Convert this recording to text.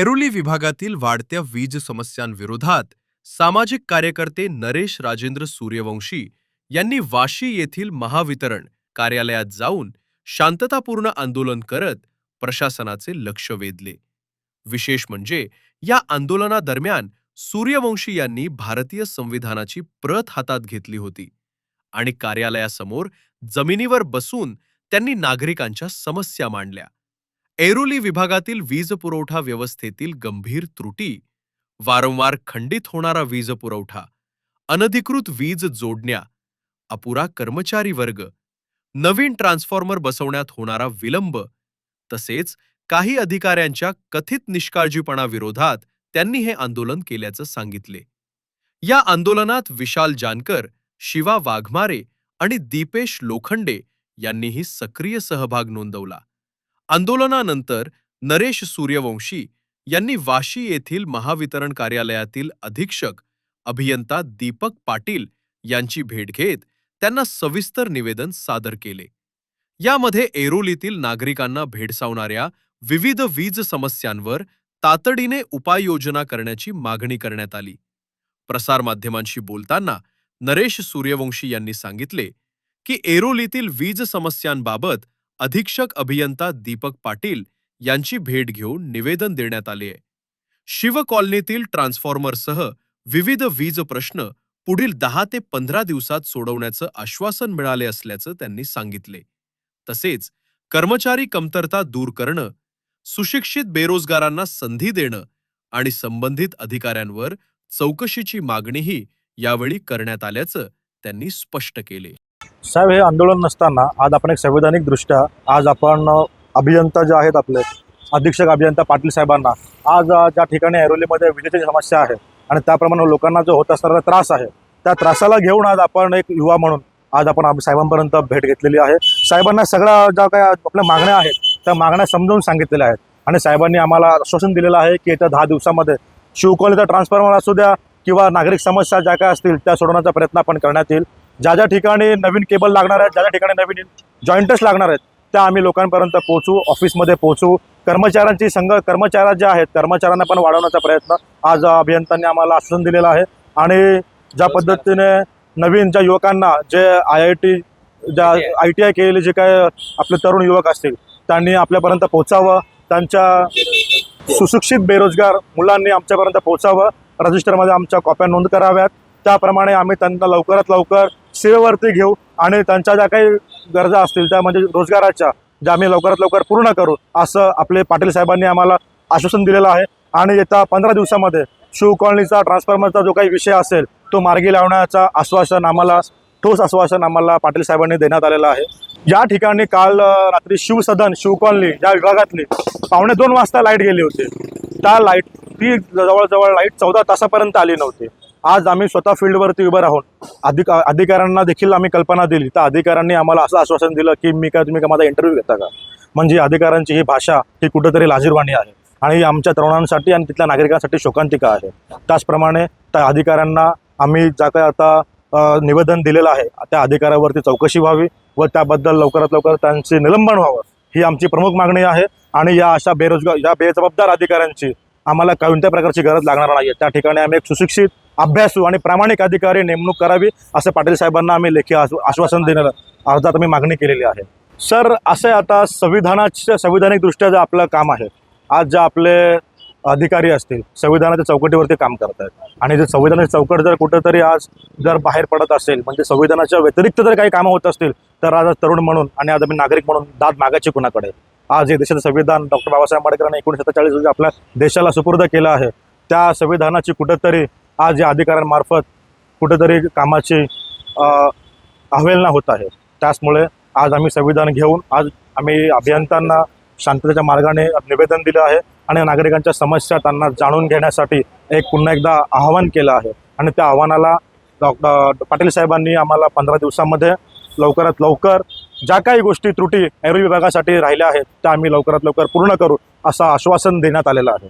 ऐरोली विभागातील वाढत्या वीज समस्यांविरोधात सामाजिक कार्यकर्ते नरेश राजेंद्र सूर्यवंशी यांनी वाशी येथील महावितरण कार्यालयात जाऊन शांततापूर्ण आंदोलन करत प्रशासनाचे लक्ष वेधले। विशेष म्हणजे या आंदोलनादरम्यान सूर्यवंशी यांनी भारतीय संविधानाची प्रत हातात घेतली होती आणि कार्यालयासमोर जमिनीवर बसून त्यांनी नागरिकांच्या समस्या मांडल्या। ऐरोली विभागातील वीज पुरवठा व्यवस्थेतील गंभीर त्रुटी, वारंवार खंडित होणारा वीज पुरवठा, अनधिकृत वीज जोडण्या, अपुरा कर्मचारी वर्ग, नवीन ट्रान्सफॉर्मर बसवण्यात होणारा विलंब तसेच काही अधिकाऱ्यांच्या कथित निष्काळजीपणाविरोधात त्यांनी हे आंदोलन केल्याचं सांगितले। या आंदोलनात विशाल जानकर, शिवा वाघमारे आणि दीपेश लोखंडे यांनीही सक्रिय सहभाग नोंदवला। आंदोलनानंतर नरेश सूर्यवंशी यांनी वाशी येथील महावितरण कार्यालयातील अधीक्षक अभियंता दीपक पाटील यांची भेट घेत त्यांना सविस्तर निवेदन सादर केले। यामध्ये ऐरोलीतील नागरिकांना भेडसावणाऱ्या विविध वीज समस्यांवर तातडीने उपाययोजना करण्याची मागणी करण्यात आली। प्रसारमाध्यमांशी बोलताना नरेश सूर्यवंशी यांनी सांगितले की ऐरोलीतील वीज समस्यांबाबत अधीक्षक अभियंता दीपक पाटील यांची भेट घेऊन निवेदन देण्यात आले आहे। शिव कॉलनीतील ट्रान्सफॉर्मरसह विविध वीज प्रश्न पुढील 10 ते 15 दिवसात सोडवण्याचं आश्वासन मिळाले असल्याचं त्यांनी सांगितले। तसेच कर्मचारी कमतरता दूर करणं, सुशिक्षित बेरोजगारांना संधी देणं आणि संबंधित अधिकाऱ्यांवर चौकशीची मागणीही यावेळी करण्यात आल्याचं त्यांनी स्पष्ट केले। साहेब, हे आंदोलन नसताना आज आपण एक संवैधानिक दृष्ट्या आज आपण अभियंता जे आहेत आपले अधीक्षक अभियंता पाटील साहेबांना आज ज्या ठिकाणी ऐरोलीमध्ये विजेची समस्या आहे आणि त्याप्रमाणे लोकांना जो होत असणारा त्रास आहे त्या त्रासाला घेऊन आज आपण एक युवा म्हणून आज आपण साहेबांपर्यंत भेट घेतलेली आहे। साहेबांना सगळ्या ज्या काही आपल्या मागण्या आहेत त्या मागण्या समजावून सांगितलेल्या आहेत आणि साहेबांनी आम्हाला आश्वासन दिलेलं आहे की येत्या 10 दिवसामध्ये शिवकॉलनीचा ट्रान्सफॉर्मर असू द्या किंवा नागरिक समस्या ज्या काय असतील त्या सोडवण्याचा प्रयत्न आपण करण्यात येईल। ज्या ठिकाणी नवीन केबल लागणार आहेत, ज्या ठिकाणी नवीन जॉईंटस लागणार आहेत त्या आम्ही लोकांपर्यंत पोहोचू, ऑफिसमध्ये पोहोचू। कर्मचाऱ्यांची कर्मचारी जे आहेत कर्मचाऱ्यांना पण वाढवण्याचा प्रयत्न आज अभियंत्यांनी आम्हाला आश्वासन दिलेलं आहे आणि ज्या पद्धतीने नवीन ज्या युवकांना जे ITI केलेले जे काय आपले तरुण युवक असतील त्यांनी आपल्यापर्यंत पोहोचावं, त्यांच्या सुशिक्षित बेरोजगार मुलांनी आमच्यापर्यंत पोहोचावं, रजिस्टरमध्ये आमच्या कॉप्या नोंद कराव्यात। त्याप्रमाणे आम्ही त्यांना लवकरात लवकर सेवेवरती घेऊ आणि त्यांच्या ज्या काही गरजा असतील त्या म्हणजे रोजगाराच्या ज्या आम्ही लवकरात लवकर पूर्ण करू असं आपले पाटील साहेबांनी आम्हाला आश्वासन दिलेलं आहे। आणि येत्या 15 दिवसामध्ये शिव कॉलनीचा ट्रान्सफॉर्मरचा जो काही विषय असेल तो मार्गी लावण्याचा ठोस आश्वासन आम्हाला पाटील साहेबांनी देण्यात आलेलं आहे। या ठिकाणी काल रात्री शिवसदन शिव कॉलनी या विभागातली 1:45 वाजता लाईट गेली होती। त्या ती जवळजवळ लाईट 14 तासापर्यंत आली नव्हती। आज आम्ही स्वतः फील्डवरती उभं राहून अधिकाऱ्यांना देखील आम्ही कल्पना दिली, तर अधिकाऱ्यांनी आम्हाला असं आश्वासन दिलं की तुम्ही माझा इंटरव्ह्यू घेता का। म्हणजे अधिकाऱ्यांची ही भाषा ही कुठेतरी लाजिरवाणी आहे आणि आमच्या तरुणांसाठी आणि तिथल्या नागरिकांसाठी शोकांतिका आहे। त्याचप्रमाणे त्या अधिकाऱ्यांना आम्ही ज्या काय आता निवेदन दिलेलं आहे त्या अधिकाऱ्यावरती चौकशी व्हावी व त्याबद्दल लवकरात लवकर त्यांचे निलंबन व्हावं ही आमची प्रमुख मागणी आहे। आणि या अशा बेजबाबदार अधिकाऱ्यांची आम्हाला कोणत्या प्रकारची गरज लागणार नाही। त्या ठिकाणी आम्ही एक सुशिक्षित, अभ्यासू आणि प्रामाणिक अधिकारी नेमणूक करावी असं पाटील साहेबांना आम्ही लेखी आश्वासन देण्याला अर्जात आम्ही मागणी केलेली आहे। सर, असं आता संविधानिक दृष्ट्या जे आपलं काम आहे, आज जे आपले अधिकारी असतील संविधानाच्या चौकटीवरती काम करत आहेत आणि जे संविधानाची चौकट जर कुठेतरी आज जर बाहेर पडत असेल म्हणजे संविधानाच्या व्यतिरिक्त जर काही कामं होत असतील तर आज तरुण म्हणून आणि आज आम्ही नागरिक म्हणून दाद मागायची कुणाकडे। आज हे देशाचं संविधान डॉक्टर बाबासाहेब आंबेडकरांनी 1947 रोजी आपल्या देशाला सुपूर्द केलं आहे। त्या संविधानाची कुठेतरी आज या अधिकाऱ्यांमार्फत कुठेतरी कामाची अवहेलना होत आहे। त्याचमुळे आज आम्ही संविधान घेऊन आज आम्ही अभियंत्यांना शांततेच्या मार्गाने निवेदन दिलं आहे आणि नागरिकांच्या समस्या त्यांना जाणून घेण्यासाठी पुन्हा एकदा आवाहन केलं आहे आणि त्या आव्हानाला डॉक्टर पाटील साहेबांनी आम्हाला 15 दिवसामध्ये लवकरात लवकर ज्या काही गोष्टी त्रुटी ऐरोली विभागासाठी राहिल्या आहेत त्या आम्ही लवकरात लवकर पूर्ण करू असं आश्वासन देण्यात आलेलं आहे।